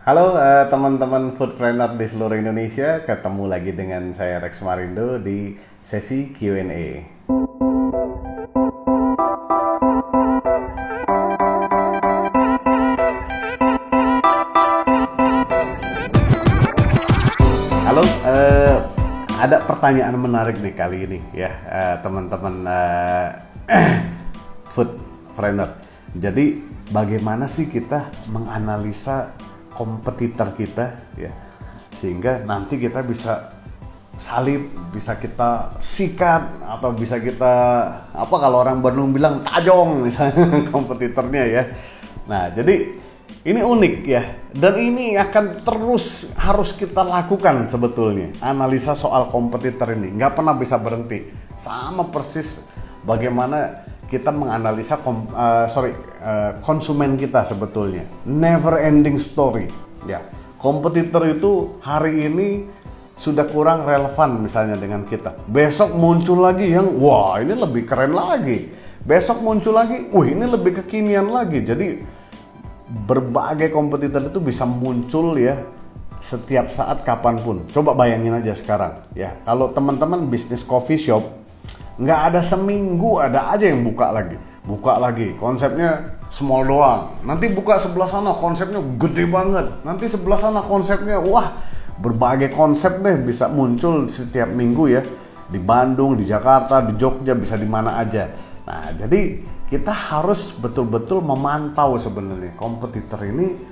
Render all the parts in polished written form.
Halo teman-teman foodpreneur di seluruh Indonesia, ketemu lagi dengan saya Rex Marindo di sesi Q&A. Halo, ada pertanyaan menarik nih kali ini ya teman-teman foodpreneur. Jadi bagaimana sih kita menganalisa kompetitor kita ya, sehingga nanti kita bisa salib, bisa kita sikat, atau bisa kita kalau orang Bandung bilang tajong misalnya kompetitornya ya. Nah, jadi ini unik ya, dan ini akan terus harus kita lakukan sebetulnya. Analisa soal kompetitor ini nggak pernah bisa berhenti. Sama persis bagaimana kita menganalisa konsumen kita sebetulnya. Never ending story ya. Kompetitor itu hari ini sudah kurang relevan misalnya dengan kita. Besok muncul lagi yang wah ini lebih keren lagi. Besok muncul lagi, wah ini lebih kekinian lagi. Jadi berbagai kompetitor itu bisa muncul ya setiap saat kapanpun. Coba bayangin aja sekarang ya. Kalau teman-teman bisnis coffee shop, nggak ada seminggu ada aja yang buka lagi konsepnya small doang, nanti buka sebelah sana konsepnya gede banget, nanti sebelah sana konsepnya wah berbagai konsep deh bisa muncul setiap minggu ya, di Bandung, di Jakarta, di Jogja, bisa di mana aja. Nah, jadi kita harus betul-betul memantau sebenarnya kompetitor ini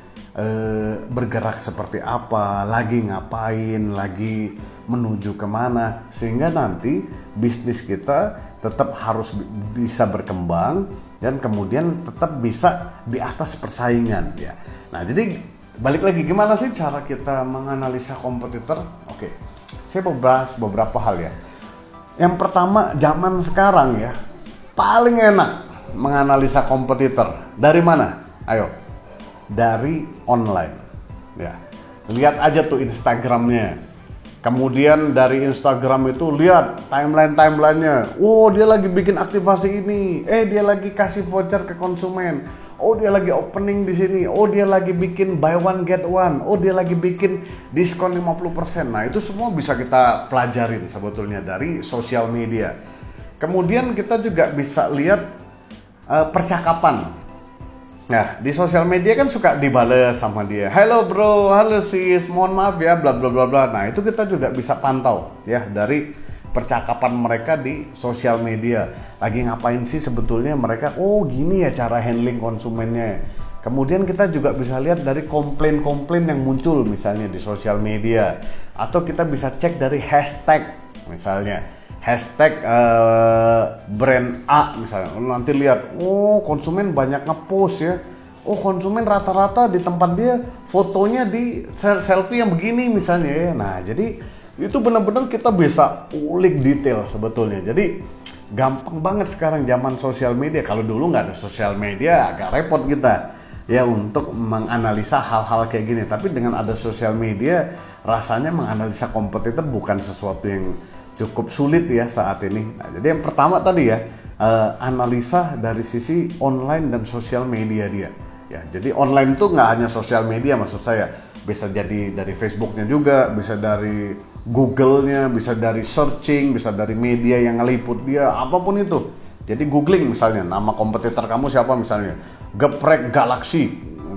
bergerak seperti apa, lagi ngapain, lagi menuju kemana, sehingga nanti bisnis kita tetap harus bisa berkembang dan kemudian tetap bisa di atas persaingan ya. Nah, jadi balik lagi, gimana sih cara kita menganalisa kompetitor? Oke, saya mau bahas beberapa hal ya. Yang pertama, zaman sekarang ya paling enak menganalisa kompetitor dari mana? Ayo, dari online ya. Lihat aja tuh Instagramnya. Kemudian dari Instagram itu lihat timeline-nya. Oh, dia lagi bikin aktivasi ini. Dia lagi kasih voucher ke konsumen. Oh, dia lagi opening di sini. Oh, dia lagi bikin buy one get one. Oh, dia lagi bikin diskon 50%. Nah, itu semua bisa kita pelajarin sebetulnya dari sosial media. Kemudian kita juga bisa lihat percakapan. Nah, di sosial media kan suka dibales sama dia. Halo bro, halo sis, mohon maaf ya, bla bla bla bla. Nah, itu kita juga bisa pantau ya dari percakapan mereka di sosial media. Lagi ngapain sih sebetulnya mereka? Oh, gini ya cara handling konsumennya. Kemudian kita juga bisa lihat dari komplain-komplain yang muncul misalnya di sosial media. Atau kita bisa cek dari hashtag misalnya. Hashtag brand A misalnya, nanti lihat, oh konsumen banyak ngepost ya, oh konsumen rata-rata di tempat dia fotonya di selfie yang begini misalnya ya. Nah, jadi itu benar-benar kita bisa ulik detail sebetulnya. Jadi gampang banget sekarang zaman sosial media. Kalau dulu nggak ada sosial media agak repot kita ya untuk menganalisa hal-hal kayak gini. Tapi dengan ada sosial media, rasanya menganalisa kompetitor bukan sesuatu yang cukup sulit ya saat ini. Nah, jadi yang pertama tadi ya, analisa dari sisi online dan sosial media dia. Ya, jadi online tuh nggak hanya sosial media maksud saya, bisa jadi dari Facebooknya juga, bisa dari Google-nya, bisa dari searching, bisa dari media yang ngeliput dia, apapun itu. Jadi googling misalnya, nama kompetitor kamu siapa misalnya, Geprek Galaxy,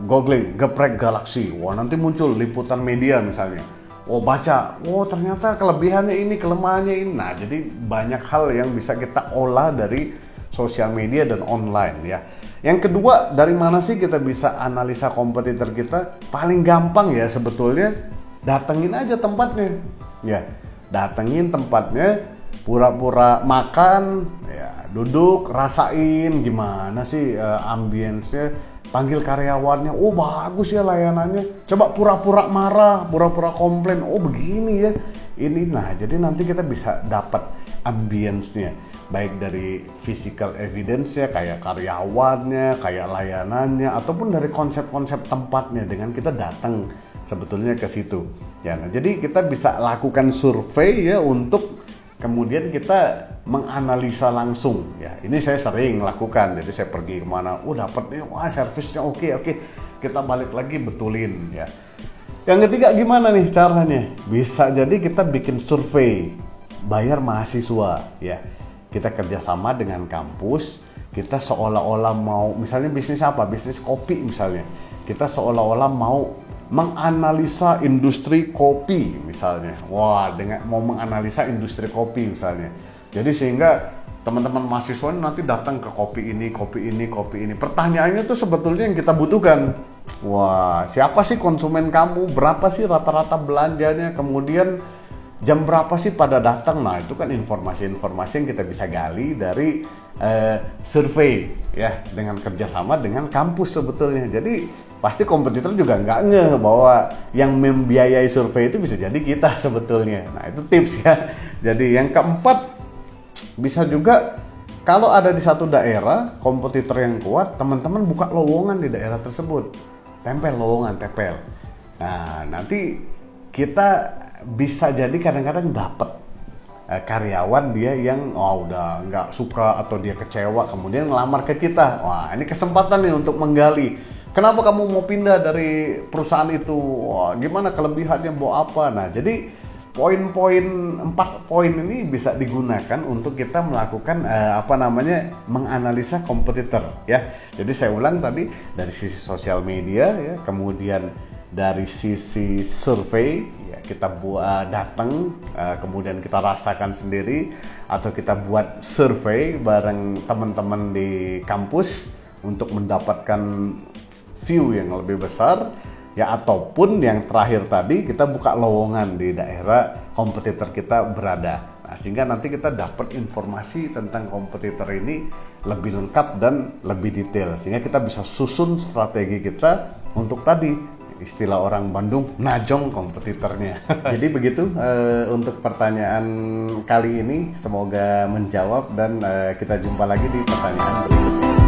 googling Geprek Galaxy, wah nanti muncul liputan media misalnya. Oh, baca, oh ternyata kelebihannya ini, kelemahannya ini. Nah, jadi banyak hal yang bisa kita olah dari sosial media dan online ya. Yang kedua, dari mana sih kita bisa analisa kompetitor kita? Paling gampang ya sebetulnya, datengin aja tempatnya. Ya, datengin tempatnya, pura-pura makan, ya duduk, rasain gimana sih ambience-nya. Panggil karyawannya, oh bagus ya layanannya. Coba pura-pura marah, pura-pura komplain, oh begini ya. Ini, nah jadi nanti kita bisa dapat ambience-nya. Baik dari physical evidence-nya, kayak karyawannya, kayak layanannya, ataupun dari konsep-konsep tempatnya dengan kita datang sebetulnya ke situ. Ya, nah, jadi kita bisa lakukan survei ya untuk kemudian kita menganalisa langsung ya. Ini saya sering lakukan. Jadi saya pergi kemana, dapat nih, wah servisnya oke. kita balik lagi betulin ya. Yang ketiga gimana nih caranya? Bisa jadi kita bikin survei, bayar mahasiswa ya. Kita kerjasama dengan kampus, kita seolah-olah mau, misalnya bisnis apa? Bisnis kopi misalnya. Kita seolah-olah mau menganalisa industri kopi misalnya. Wah, mau menganalisa industri kopi misalnya. Jadi sehingga teman-teman mahasiswa nanti datang ke kopi ini. Pertanyaannya tuh sebetulnya yang kita butuhkan. Wah, siapa sih konsumen kamu? Berapa sih rata-rata belanjanya? Kemudian jam berapa sih pada datang? Nah, itu kan informasi-informasi yang kita bisa gali dari survei ya, dengan kerjasama dengan kampus sebetulnya. Jadi pasti kompetitor juga nggak ngeh bahwa yang membiayai survei itu bisa jadi kita sebetulnya. Nah, itu tips ya. Jadi yang keempat, bisa juga kalau ada di satu daerah kompetitor yang kuat, teman-teman buka lowongan di daerah tersebut. Tempel lowongan, tempel. Nah, nanti kita bisa jadi kadang-kadang dapat karyawan dia yang udah nggak suka atau dia kecewa, kemudian ngelamar ke kita. Wah, ini kesempatan nih untuk menggali. Kenapa kamu mau pindah dari perusahaan itu? Wah, gimana kelebihannya, bawa apa? Nah, jadi 4 poin ini bisa digunakan untuk kita melakukan menganalisa kompetitor ya. Jadi saya ulang tadi, dari sisi sosial media ya, kemudian dari sisi survei ya, kita datang, kemudian kita rasakan sendiri, atau kita buat survei bareng teman-teman di kampus untuk mendapatkan view yang lebih besar. Ya, ataupun yang terakhir tadi, kita buka lowongan di daerah kompetitor kita berada. Nah, sehingga nanti kita dapat informasi tentang kompetitor ini lebih lengkap dan lebih detail. Sehingga kita bisa susun strategi kita untuk tadi, istilah orang Bandung, najong kompetitornya. Jadi begitu untuk pertanyaan kali ini. Semoga menjawab dan kita jumpa lagi di pertanyaan berikutnya.